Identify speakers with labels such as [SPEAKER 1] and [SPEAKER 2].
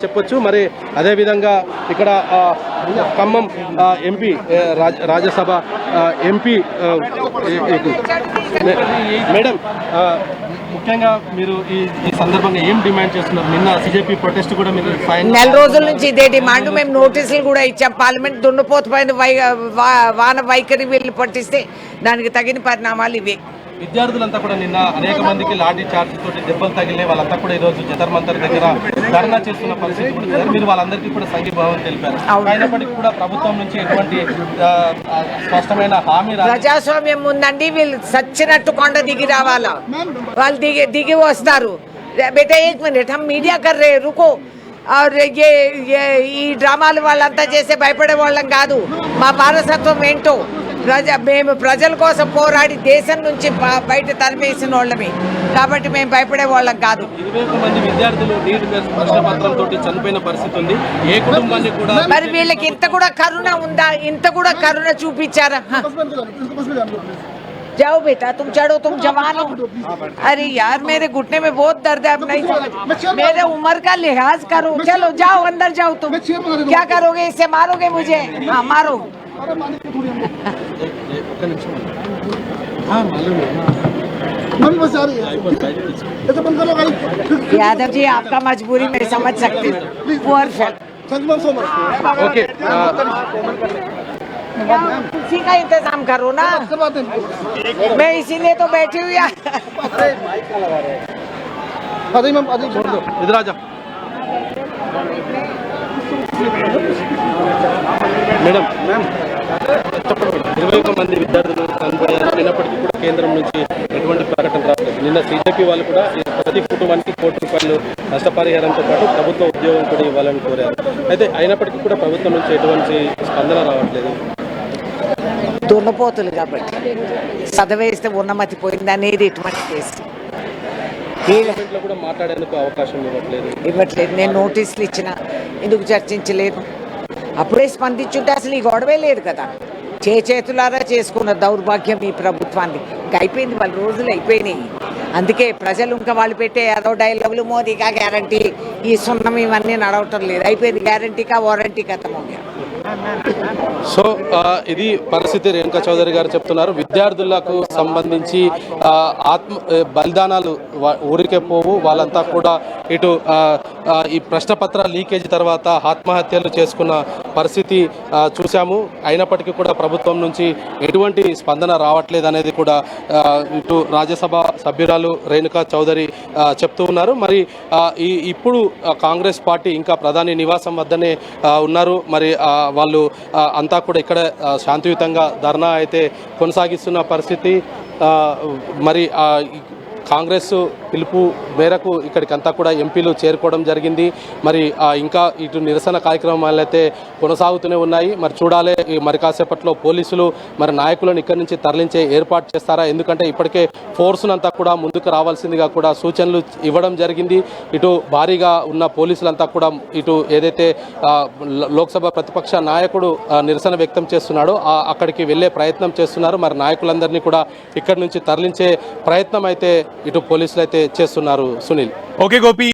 [SPEAKER 1] చెప్పొచ్చు. మరి అదేవిధంగా ఇక్కడ Khammam MP Rajya Sabha MP madam, ముఖ్యంగా మీరు ఈ సందర్భంగా ఏం డిమాండ్ చేస్తున్నారు? నిన్న సిజేపీ ప్రొటెస్ట్ కూడా మీరు
[SPEAKER 2] నెల రోజుల నుంచి ఇదే డిమాండ్. మేము నోటీసులు కూడా ఇచ్చాం. పార్లమెంట్ దున్నపోతుపోయిన వాన వైఖరి వీళ్ళు పట్టిస్తే దానికి తగిన పరిణామాలు ఇవే.
[SPEAKER 1] విద్యార్థులంతా కూడా నిన్న అనేక మందికి లాఠీ చార్జ్ తోటి దెబ్బలు తగిలినాయి. వాళ్ళంతా కూడా ఈరోజు జంతర్ మంతర్ దగ్గర ధర్నా చేస్తున్న పరిస్థితి కూడా మీరు వాళ్ళందరికీ కూడా సంఘీభావం తెలిపారు. అయినప్పటికీ కూడా ప్రభుత్వం నుంచి ఎటువంటి స్పష్టమైన హామీ
[SPEAKER 2] ప్రజాస్వామ్యం ఉందండి. వీళ్ళు సచ్చినట్టు కొండ దిగి రావాలా, వాళ్ళు దిగి వస్తారు. బేటా ఏక్ మినిట్, హమ్ మీడియా కర్ రే, రుకో. ఈ డ్రామాలు వాళ్ళంతా చేసే భయపడే వాళ్ళం కాదు. మా వారసత్వం ఏంటో మేము ప్రజల కోసం పోరాడి దేశం నుంచి బయట తరిమేసిన వాళ్ళమే కాబట్టి మేము భయపడే వాళ్ళం కాదు.
[SPEAKER 1] 20 మంది విద్యార్థులు నీట్ ప్రశ్నపత్రంతో చనిపోయిన పరిస్థితి ఉంది. ఏ కుటుంబాన్ని కూడా
[SPEAKER 2] మరి వీళ్ళకి ఇంత కూడా కరుణ ఉందా? ఇంత కూడా కరుణ చూపించారా? जाओ बेटा, तुम चढ़ो, तुम जवान हो. अरे यार, मेरे घुटने में बहुत दर्द है. अब नहीं समझ, मेरे उम्र का लिहाज करो. चलो जाओ, अंदर जाओ. तुम क्या करोगे? इससे मारोगे मुझे? हाँ, मारो. यादव जी, आपका मजबूरी मैं समझ सकती हूँ.
[SPEAKER 1] ओके,
[SPEAKER 2] उसी का इंतजाम करो ना. मैं इसीलिए तो बैठी हुई.
[SPEAKER 1] इधर आ जाओ మేడం. 21 మంది విద్యార్థులు చనిపోయారు. అయినప్పటికీ కూడా కేంద్రం నుంచి ఎటువంటి ప్రకటన రాలేదు. నిన్న సిజేపీ వాళ్ళు కూడా ప్రతి కుటుంబానికి ₹1 నష్టపరిహారంతో పాటు ప్రభుత్వ ఉద్యోగం కూడా ఇవ్వాలని కోరారు. అయితే అయినప్పటికీ కూడా ప్రభుత్వం నుంచి ఎటువంటి స్పందన రావట్లేదు.
[SPEAKER 2] దున్నపోతులు కాబట్టి చదవేస్తే ఉన్నమతి పోయింది అనేది ఎటువంటి కేసు
[SPEAKER 1] కూడా మాట్లాడేందుకు అవకాశం
[SPEAKER 2] ఇవ్వట్లేదు. నేను నోటీసులు ఇచ్చిన, ఎందుకు చర్చించలేదు? అప్పుడే స్పందించుంటే అసలు ఈ గొడవే లేదు కదా. చేతులారా చేసుకున్న దౌర్భాగ్యం ఈ ప్రభుత్వాన్ని. ఇంకా అయిపోయింది, వాళ్ళ రోజులు అయిపోయినాయి. అందుకే ప్రజలు ఇంకా వాళ్ళు పెట్టే ఏదో డైలాగులు, మోదీకా గ్యారంటీ, ఈ సున్నం ఇవన్నీ నడవటం లేదు. అయిపోయింది, గ్యారంటీకా వారంటీ ఖతమవుగా.
[SPEAKER 1] సో ఇది పరిస్థితి. రేణుకా చౌదరి గారు చెప్తున్నారు, విద్యార్థులకు సంబంధించి ఆత్మ బలిదానాలు ఊరికే పోవు. వాళ్ళంతా కూడా ఇటు ఈ ప్రశ్నపత్ర లీకేజ్ తర్వాత ఆత్మహత్యలు చేసుకున్న పరిస్థితి చూసాము. అయినప్పటికీ కూడా ప్రభుత్వం నుంచి ఎటువంటి స్పందన రావట్లేదు అనేది కూడా ఇటు రాజ్యసభ సభ్యురాలు రేణుకా చౌదరి చెప్తూ ఉన్నారు. మరి ఇప్పుడు కాంగ్రెస్ పార్టీ ఇంకా ప్రధాని నివాసం వద్దనే ఉన్నారు. మరి వాళ్ళు అంతా కూడా ఇక్కడ శాంతియుతంగా ధర్నా అయితే కొనసాగిస్తున్న పరిస్థితి. మరి కాంగ్రెస్ పిలుపు మేరకు ఇక్కడికంతా కూడా ఎంపీలు చేరుకోవడం జరిగింది. మరి ఇంకా ఇటు నిరసన కార్యక్రమాలు అయితే కొనసాగుతూనే ఉన్నాయి. మరి చూడాలి, మరి కాసేపట్లో పోలీసులు మరి నాయకులను ఇక్కడి నుంచి తరలించే ఏర్పాటు చేస్తారా? ఎందుకంటే ఇప్పటికే ఫోర్సునంతా కూడా ముందుకు రావాల్సిందిగా కూడా సూచనలు ఇవ్వడం జరిగింది. ఇటు భారీగా ఉన్న పోలీసులంతా కూడా ఇటు ఏదైతే లోక్సభ ప్రతిపక్ష నాయకుడు నిరసన వ్యక్తం చేస్తున్నాడో అక్కడికి వెళ్ళే ప్రయత్నం చేస్తున్నారు. మరి నాయకులందరినీ కూడా ఇక్కడి నుంచి తరలించే ప్రయత్నం అయితే ఇటు పోలీసులు అయితే చేస్తున్నారు. సునీల్.
[SPEAKER 3] ఓకే గోపి.